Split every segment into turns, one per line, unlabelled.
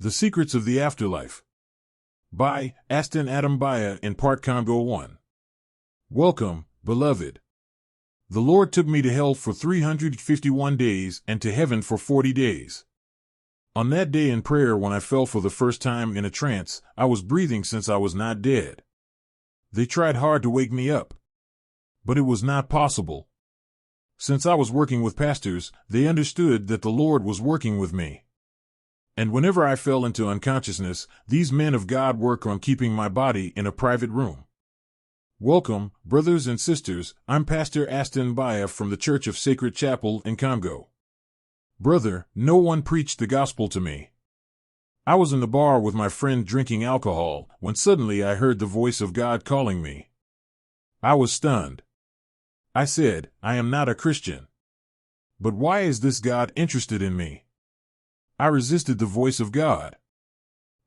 The Secrets of the Afterlife. By Aston Mbaya in part Congo 1. Welcome, beloved. The Lord took me to hell for 351 days and to heaven for 40 days. On that day in prayer when I fell for the first time in a trance, I was breathing since I was not dead. They tried hard to wake me up, but it was not possible. Since I was working with pastors, they understood that the Lord was working with me. And whenever I fell into unconsciousness, these men of God work on keeping my body in a private room. Welcome, brothers and sisters. I'm Pastor Aston Mbaya from the Church of Sacred Chapel in Congo. Brother, no one preached the gospel to me. I was in the bar with my friend drinking alcohol when suddenly I heard the voice of God calling me. I was stunned. I said, I am not a Christian. But why is this God interested in me? I resisted the voice of God.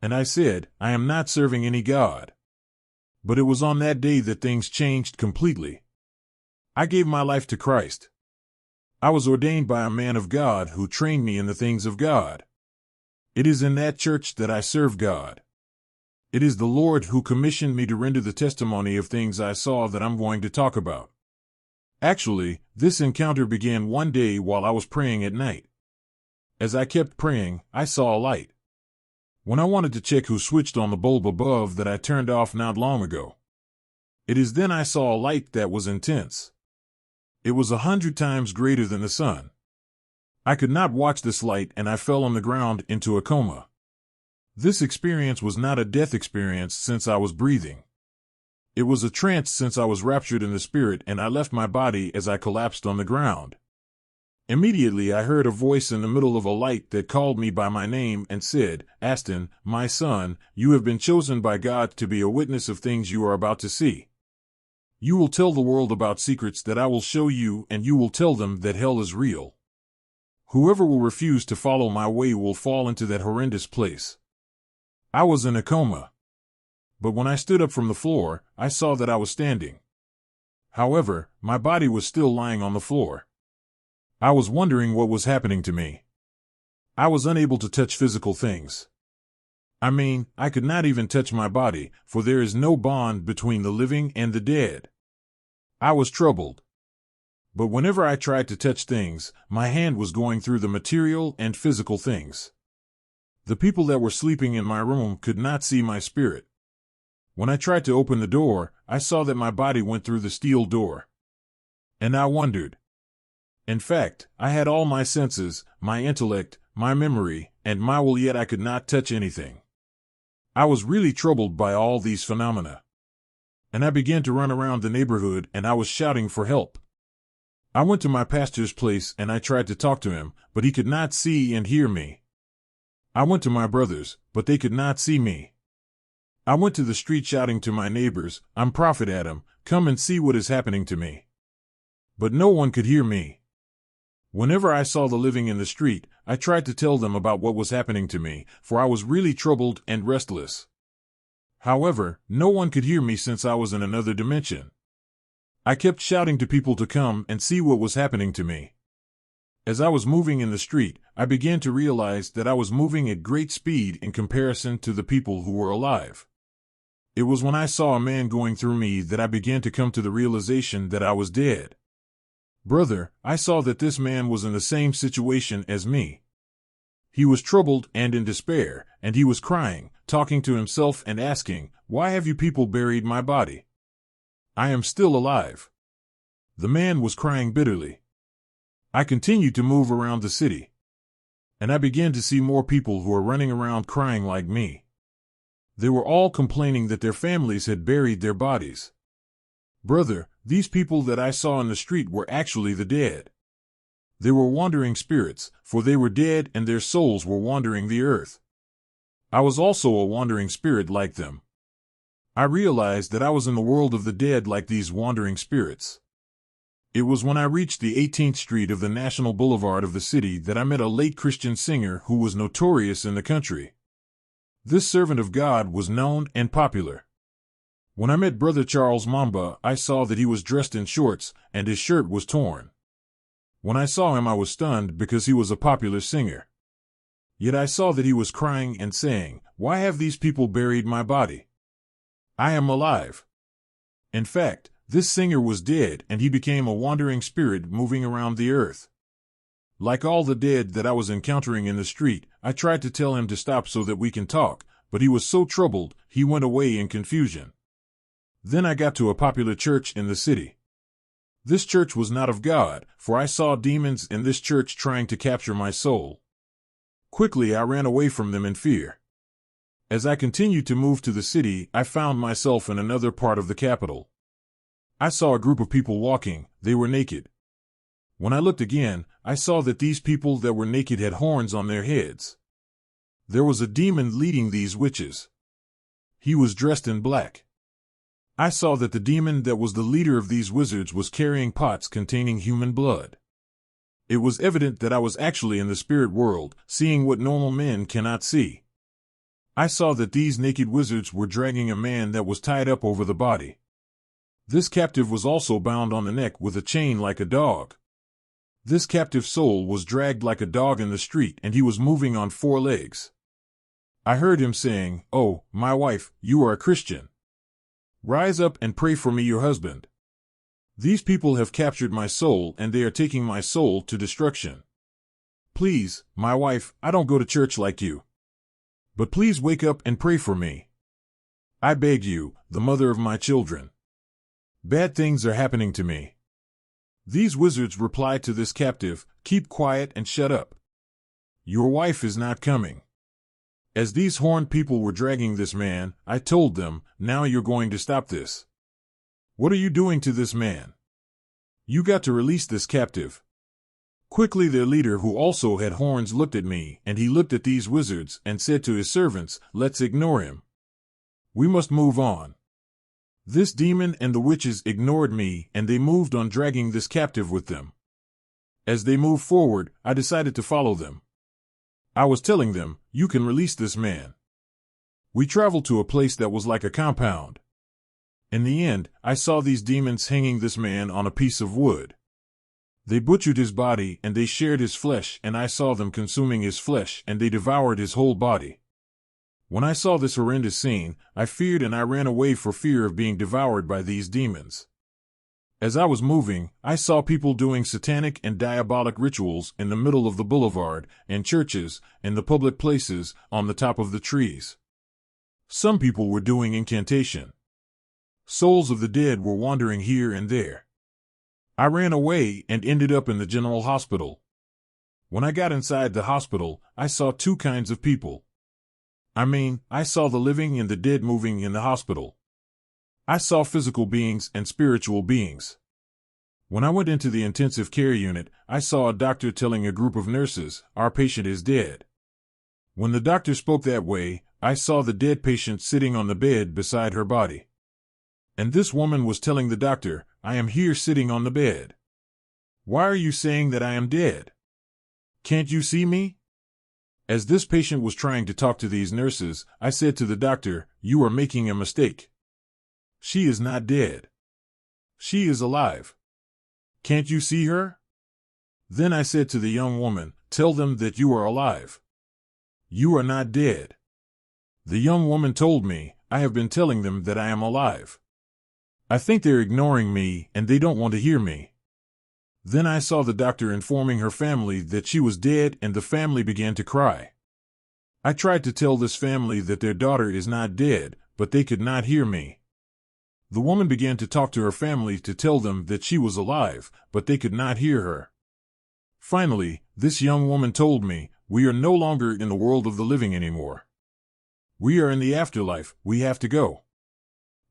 And I said, I am not serving any God. But it was on that day that things changed completely. I gave my life to Christ. I was ordained by a man of God who trained me in the things of God. It is in that church that I serve God. It is the Lord who commissioned me to render the testimony of things I saw that I'm going to talk about. Actually, this encounter began one day while I was praying at night. As I kept praying, I saw a light. When I wanted to check who switched on the bulb above that I turned off not long ago. It is then I saw a light that was intense. It was 100 times greater than the sun. I could not watch this light and I fell on the ground into a coma. This experience was not a death experience since I was breathing. It was a trance since I was raptured in the spirit and I left my body as I collapsed on the ground. Immediately I heard a voice in the middle of a light that called me by my name and said, Aston, my son, you have been chosen by God to be a witness of things you are about to see. You will tell the world about secrets that I will show you, and you will tell them that hell is real. Whoever will refuse to follow my way will fall into that horrendous place. I was in a coma. But when I stood up from the floor, I saw that I was standing. However, my body was still lying on the floor. I was wondering what was happening to me. I was unable to touch physical things. I could not even touch my body, for there is no bond between the living and the dead. I was troubled. But whenever I tried to touch things, my hand was going through the material and physical things. The people that were sleeping in my room could not see my spirit. When I tried to open the door, I saw that my body went through the steel door. And I wondered. In fact, I had all my senses, my intellect, my memory, and my will, yet I could not touch anything. I was really troubled by all these phenomena. And I began to run around the neighborhood and I was shouting for help. I went to my pastor's place and I tried to talk to him, but he could not see and hear me. I went to my brothers, but they could not see me. I went to the street shouting to my neighbors, I'm Prophet Adam, come and see what is happening to me. But no one could hear me. Whenever I saw the living in the street, I tried to tell them about what was happening to me, for I was really troubled and restless. However, no one could hear me since I was in another dimension. I kept shouting to people to come and see what was happening to me. As I was moving in the street, I began to realize that I was moving at great speed in comparison to the people who were alive. It was when I saw a man going through me that I began to come to the realization that I was dead. Brother, I saw that this man was in the same situation as me. He was troubled and in despair, and he was crying, talking to himself and asking, why have you people buried my body? I am still alive. The man was crying bitterly. I continued to move around the city. And I began to see more people who were running around crying like me. They were all complaining that their families had buried their bodies. Brother, these people that I saw in the street were actually the dead. They were wandering spirits, for they were dead and their souls were wandering the earth. I was also a wandering spirit like them. I realized that I was in the world of the dead like these wandering spirits. It was when I reached the 18th Street of the National Boulevard of the city that I met a late Christian singer who was notorious in the country. This servant of God was known and popular. When I met Brother Charles Mamba, I saw that he was dressed in shorts, and his shirt was torn. When I saw him I was stunned because he was a popular singer. Yet I saw that he was crying and saying, "Why have these people buried my body? I am alive." In fact, this singer was dead, and he became a wandering spirit moving around the earth. Like all the dead that I was encountering in the street, I tried to tell him to stop so that we can talk, but he was so troubled, he went away in confusion. Then I got to a popular church in the city. This church was not of God, for I saw demons in this church trying to capture my soul. Quickly I ran away from them in fear. As I continued to move to the city, I found myself in another part of the capital. I saw a group of people walking. They were naked. When I looked again, I saw that these people that were naked had horns on their heads. There was a demon leading these witches. He was dressed in black. I saw that the demon that was the leader of these wizards was carrying pots containing human blood. It was evident that I was actually in the spirit world, seeing what normal men cannot see. I saw that these naked wizards were dragging a man that was tied up over the body. This captive was also bound on the neck with a chain like a dog. This captive soul was dragged like a dog in the street, and he was moving on 4 legs. I heard him saying, "Oh, my wife, you are a Christian. Rise up and pray for me, your husband. These people have captured my soul, and they are taking my soul to destruction. Please, my wife, I don't go to church like you. But please wake up and pray for me. I beg you, the mother of my children. Bad things are happening to me." These wizards replied to this captive, "Keep quiet and shut up. Your wife is not coming." As these horned people were dragging this man, I told them, "Now you're going to stop this. What are you doing to this man? You got to release this captive." Quickly their leader, who also had horns, looked at me, and he looked at these wizards and said to his servants, "Let's ignore him. We must move on." This demon and the witches ignored me, and they moved on, dragging this captive with them. As they moved forward, I decided to follow them. I was telling them, "You can release this man." We traveled to a place that was like a compound. In the end, I saw these demons hanging this man on a piece of wood. They butchered his body, and they shared his flesh, and I saw them consuming his flesh, and they devoured his whole body. When I saw this horrendous scene, I feared, and I ran away for fear of being devoured by these demons. As I was moving, I saw people doing satanic and diabolic rituals in the middle of the boulevard, in churches, in the public places, on the top of the trees. Some people were doing incantation. Souls of the dead were wandering here and there. I ran away and ended up in the general hospital. When I got inside the hospital, I saw 2 kinds of people. I saw the living and the dead moving in the hospital. I saw physical beings and spiritual beings. When I went into the intensive care unit, I saw a doctor telling a group of nurses, "Our patient is dead." When the doctor spoke that way, I saw the dead patient sitting on the bed beside her body. And this woman was telling the doctor, "I am here sitting on the bed. Why are you saying that I am dead? Can't you see me?" As this patient was trying to talk to these nurses, I said to the doctor, "You are making a mistake. She is not dead. She is alive. Can't you see her?" Then I said to the young woman, "Tell them that you are alive. You are not dead." The young woman told me, "I have been telling them that I am alive. I think they're ignoring me, and they don't want to hear me." Then I saw the doctor informing her family that she was dead, and the family began to cry. I tried to tell this family that their daughter is not dead, but they could not hear me. The woman began to talk to her family to tell them that she was alive, but they could not hear her. Finally, this young woman told me, "We are no longer in the world of the living anymore. We are in the afterlife, we have to go."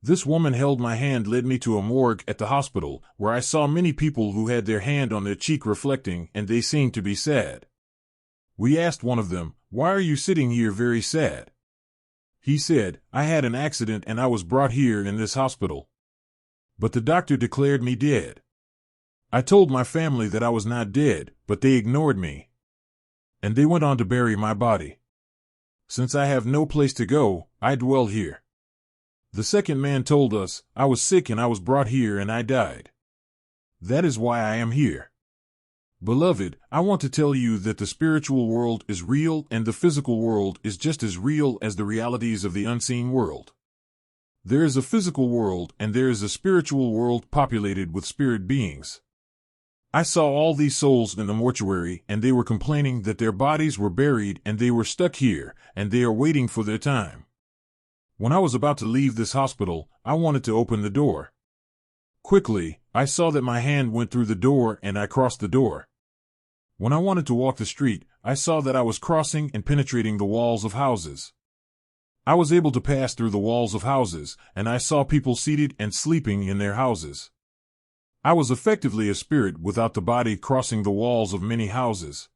This woman held my hand, led me to a morgue at the hospital, where I saw many people who had their hand on their cheek reflecting, and they seemed to be sad. We asked one of them, "Why are you sitting here very sad?" He said, "I had an accident and I was brought here in this hospital. But the doctor declared me dead. I told my family that I was not dead, but they ignored me. And they went on to bury my body. Since I have no place to go, I dwell here." The second man told us, "I was sick and I was brought here and I died. That is why I am here." Beloved, I want to tell you that the spiritual world is real and the physical world is just as real as the realities of the unseen world. There is a physical world and there is a spiritual world populated with spirit beings. I saw all these souls in the mortuary, and they were complaining that their bodies were buried and they were stuck here, and they are waiting for their time. When I was about to leave this hospital, I wanted to open the door. Quickly, I saw that my hand went through the door and I crossed the door. When I wanted to walk the street, I saw that I was crossing and penetrating the walls of houses. I was able to pass through the walls of houses, and I saw people seated and sleeping in their houses. I was effectively a spirit without the body crossing the walls of many houses.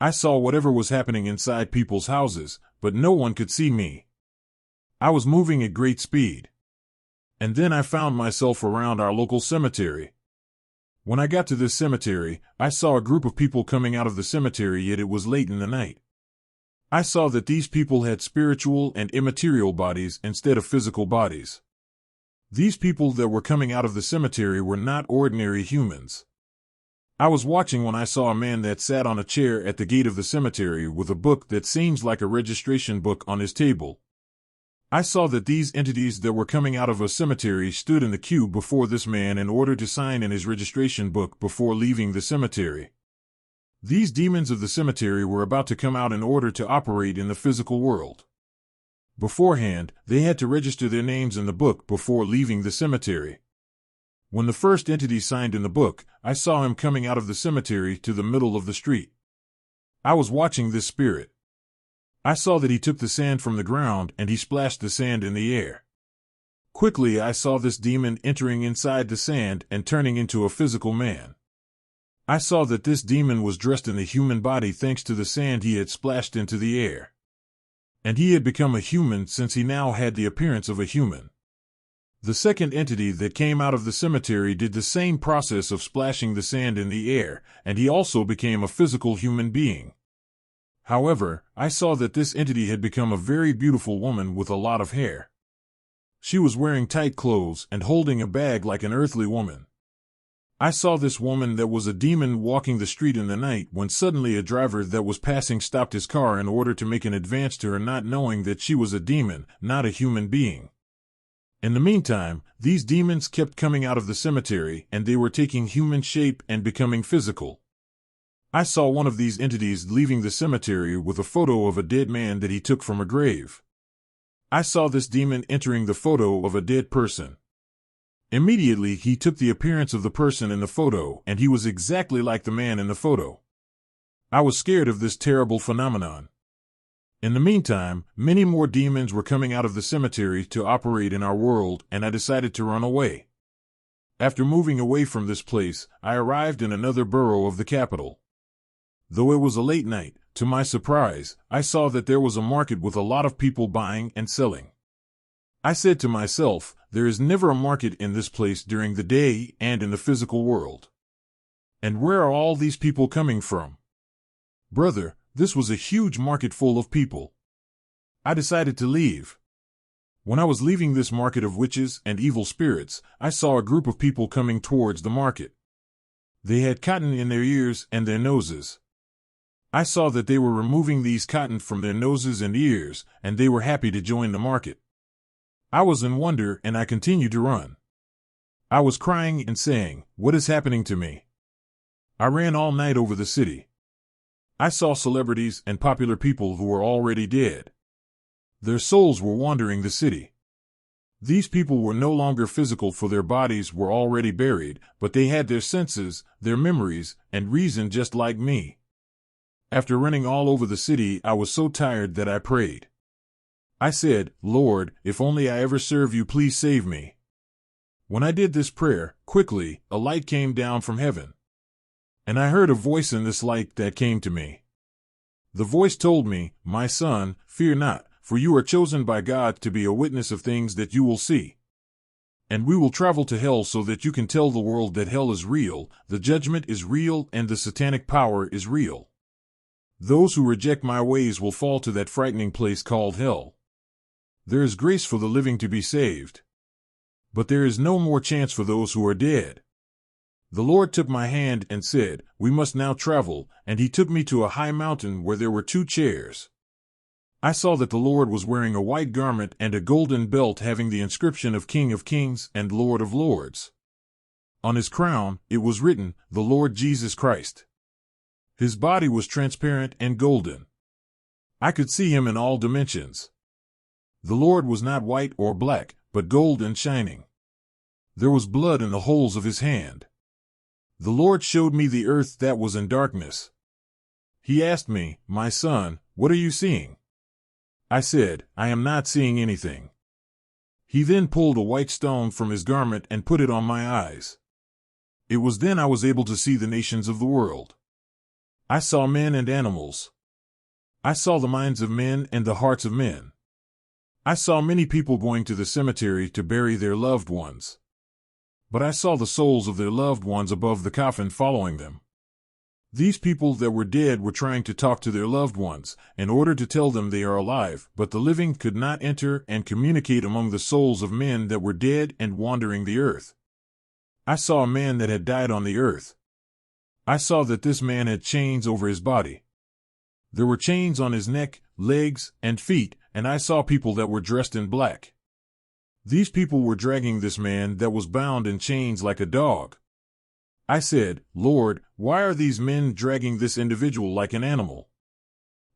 I saw whatever was happening inside people's houses, but no one could see me. I was moving at great speed. And then I found myself around our local cemetery. When I got to this cemetery, I saw a group of people coming out of the cemetery, yet it was late in the night. I saw that these people had spiritual and immaterial bodies instead of physical bodies. These people that were coming out of the cemetery were not ordinary humans. I was watching when I saw a man that sat on a chair at the gate of the cemetery with a book that seems like a registration book on his table. I saw that these entities that were coming out of a cemetery stood in the queue before this man in order to sign in his registration book before leaving the cemetery. These demons of the cemetery were about to come out in order to operate in the physical world. Beforehand, they had to register their names in the book before leaving the cemetery. When the first entity signed in the book, I saw him coming out of the cemetery to the middle of the street. I was watching this spirit. I saw that he took the sand from the ground and he splashed the sand in the air. Quickly, I saw this demon entering inside the sand and turning into a physical man. I saw that this demon was dressed in the human body thanks to the sand he had splashed into the air. And he had become a human since he now had the appearance of a human. The second entity that came out of the cemetery did the same process of splashing the sand in the air, and he also became a physical human being. However, I saw that this entity had become a very beautiful woman with a lot of hair. She was wearing tight clothes and holding a bag like an earthly woman. I saw this woman that was a demon walking the street in the night when suddenly a driver that was passing stopped his car in order to make an advance to her, not knowing that she was a demon, not a human being. In the meantime, these demons kept coming out of the cemetery and they were taking human shape and becoming physical. I saw one of these entities leaving the cemetery with a photo of a dead man that he took from a grave. I saw this demon entering the photo of a dead person. Immediately, he took the appearance of the person in the photo, and he was exactly like the man in the photo. I was scared of this terrible phenomenon. In the meantime, many more demons were coming out of the cemetery to operate in our world, and I decided to run away. After moving away from this place, I arrived in another borough of the capital. Though it was a late night, to my surprise, I saw that there was a market with a lot of people buying and selling. I said to myself, there is never a market in this place during the day and in the physical world. And where are all these people coming from? Brother, this was a huge market full of people. I decided to leave. When I was leaving this market of witches and evil spirits, I saw a group of people coming towards the market. They had cotton in their ears and their noses. I saw that they were removing these cotton from their noses and ears, and they were happy to join the market. I was in wonder and I continued to run. I was crying and saying, "What is happening to me?" I ran all night over the city. I saw celebrities and popular people who were already dead. Their souls were wandering the city. These people were no longer physical, for their bodies were already buried, but they had their senses, their memories, and reason just like me. After running all over the city, I was so tired that I prayed. I said, "Lord, if only I ever serve you, please save me." When I did this prayer, quickly, a light came down from heaven. And I heard a voice in this light that came to me. The voice told me, "My son, fear not, for you are chosen by God to be a witness of things that you will see. And we will travel to hell so that you can tell the world that hell is real, the judgment is real, and the satanic power is real. Those who reject my ways will fall to that frightening place called hell. There is grace for the living to be saved. But there is no more chance for those who are dead. The Lord took my hand and said, "We must now travel," and he took me to a high mountain where there were 2 chairs. I saw that the Lord was wearing a white garment and a golden belt having the inscription of King of Kings and Lord of Lords. On his crown, it was written, "The Lord Jesus Christ." His body was transparent and golden. I could see him in all dimensions. The Lord was not white or black, but gold and shining. There was blood in the holes of his hand. The Lord showed me the earth that was in darkness. He asked me, "My son, what are you seeing?" I said, "I am not seeing anything." He then pulled a white stone from his garment and put it on my eyes. It was then I was able to see the nations of the world. I saw men and animals. I saw the minds of men and the hearts of men. I saw many people going to the cemetery to bury their loved ones. But I saw the souls of their loved ones above the coffin following them. These people that were dead were trying to talk to their loved ones, in order to tell them they are alive, but the living could not enter and communicate among the souls of men that were dead and wandering the earth. I saw a man that had died on the earth. I saw that this man had chains over his body. There were chains on his neck, legs, and feet, and I saw people that were dressed in black. These people were dragging this man that was bound in chains like a dog. I said, "Lord, why are these men dragging this individual like an animal?"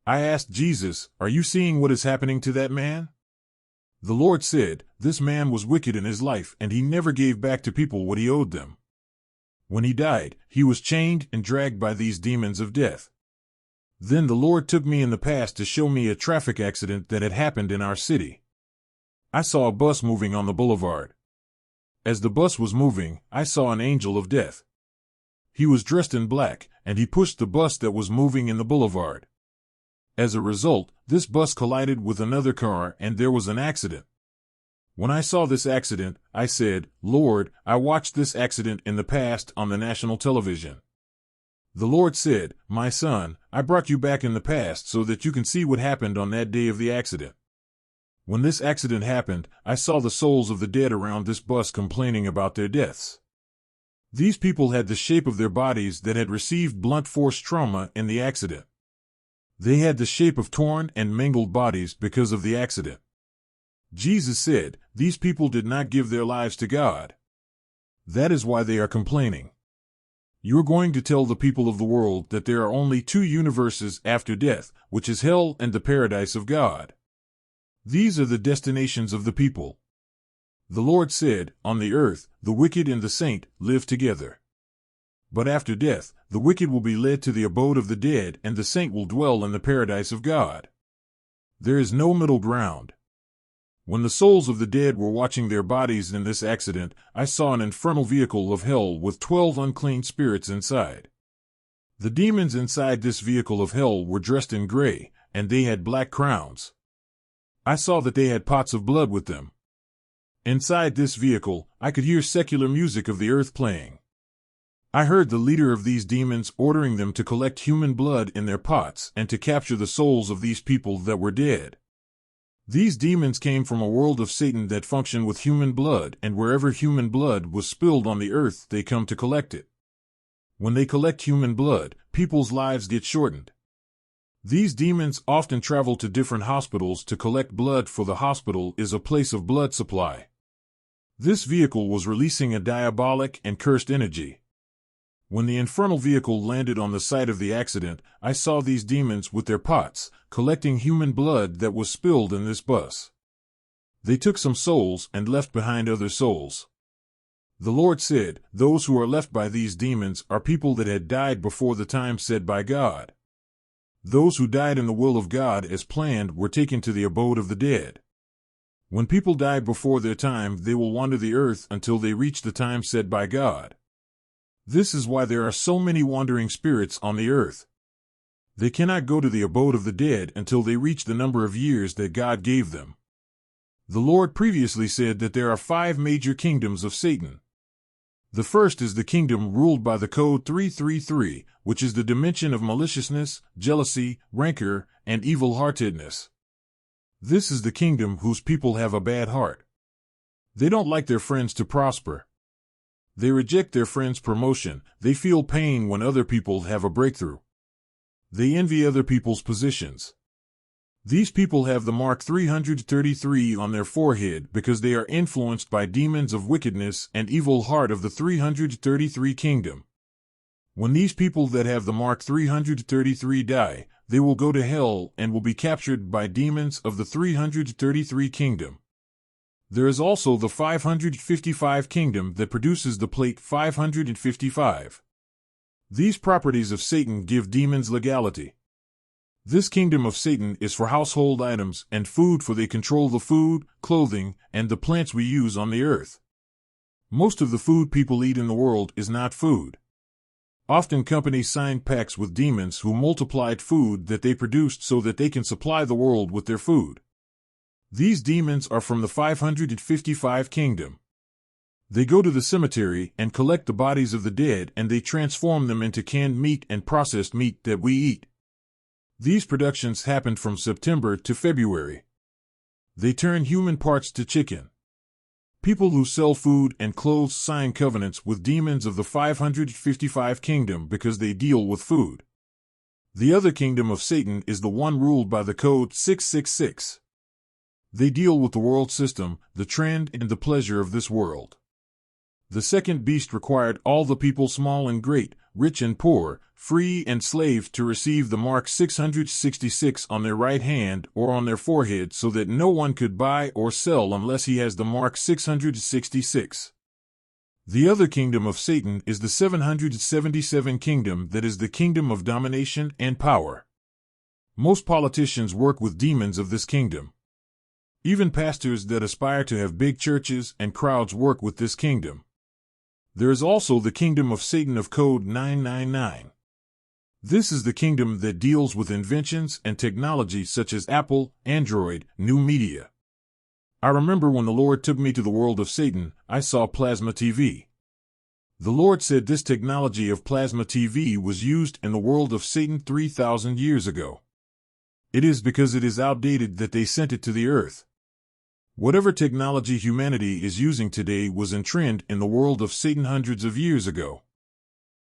I asked Jesus, "Are you seeing what is happening to that man?" The Lord said, "This man was wicked in his life, and he never gave back to people what he owed them. When he died, he was chained and dragged by these demons of death." Then the Lord took me in the past to show me a traffic accident that had happened in our city. I saw a bus moving on the boulevard. As the bus was moving, I saw an angel of death. He was dressed in black, and he pushed the bus that was moving in the boulevard. As a result, this bus collided with another car and there was an accident. When I saw this accident, I said, "Lord, I watched this accident in the past on the national television." The Lord said, "My son, I brought you back in the past so that you can see what happened on that day of the accident. When this accident happened, I saw the souls of the dead around this bus complaining about their deaths. These people had the shape of their bodies that had received blunt force trauma in the accident. They had the shape of torn and mangled bodies because of the accident. Jesus said, "These people did not give their lives to God. That is why they are complaining." You are going to tell the people of the world that there are only 2 universes after death, which is hell and the paradise of God. These are the destinations of the people. The Lord said, "On the earth, the wicked and the saint live together. But after death, the wicked will be led to the abode of the dead and the saint will dwell in the paradise of God. There is no middle ground." When the souls of the dead were watching their bodies in this accident, I saw an infernal vehicle of hell with 12 unclean spirits inside. The demons inside this vehicle of hell were dressed in gray, and they had black crowns. I saw that they had pots of blood with them. Inside this vehicle, I could hear secular music of the earth playing. I heard the leader of these demons ordering them to collect human blood in their pots and to capture the souls of these people that were dead. These demons came from a world of Satan that functioned with human blood, and wherever human blood was spilled on the earth, they come to collect it. When they collect human blood, people's lives get shortened. These demons often travel to different hospitals to collect blood, for the hospital is a place of blood supply. This vehicle was releasing a diabolic and cursed energy. When the infernal vehicle landed on the site of the accident, I saw these demons with their pots, collecting human blood that was spilled in this bus. They took some souls and left behind other souls. The Lord said, "Those who are left by these demons are people that had died before the time said by God. Those who died in the will of God as planned were taken to the abode of the dead. When people die before their time, they will wander the earth until they reach the time said by God. This is why there are so many wandering spirits on the earth. They cannot go to the abode of the dead until they reach the number of years that God gave them." The Lord previously said that there are 5 major kingdoms of Satan. The first is the kingdom ruled by the code 333, which is the dimension of maliciousness, jealousy, rancor, and evil-heartedness. This is the kingdom whose people have a bad heart. They don't like their friends to prosper. They reject their friends' promotion. They feel pain when other people have a breakthrough. They envy other people's positions. These people have the mark 333 on their forehead because they are influenced by demons of wickedness and evil heart of the 333 kingdom. When these people that have the mark 333 die, they will go to hell and will be captured by demons of the 333 kingdom. There is also the 555 kingdom that produces the plate 555. These properties of Satan give demons legality. This kingdom of Satan is for household items and food, for they control the food, clothing, and the plants we use on the earth. Most of the food people eat in the world is not food. Often companies sign pacts with demons who multiplied food that they produced so that they can supply the world with their food. These demons are from the 555 kingdom. They go to the cemetery and collect the bodies of the dead, and they transform them into canned meat and processed meat that we eat. These productions happened from September to February. They turn human parts to chicken. People who sell food and clothes sign covenants with demons of the 555 kingdom because they deal with food. The other kingdom of Satan is the one ruled by the code 666. They deal with the world system, the trend, and the pleasure of this world. The second beast required all the people, small and great, rich and poor, free and slaves, to receive the mark 666 on their right hand or on their forehead, so that no one could buy or sell unless he has the mark 666. The other kingdom of Satan is the 777 kingdom, that is the kingdom of domination and power. Most politicians work with demons of this kingdom. Even pastors that aspire to have big churches and crowds work with this kingdom. There is also the kingdom of Satan of code 999. This is the kingdom that deals with inventions and technology such as Apple, Android, new media. I remember when the Lord took me to the world of Satan, I saw plasma TV. The Lord said this technology of plasma TV was used in the world of Satan 3,000 years ago. It is because it is outdated that they sent it to the earth. Whatever technology humanity is using today was in trend in the world of Satan hundreds of years ago.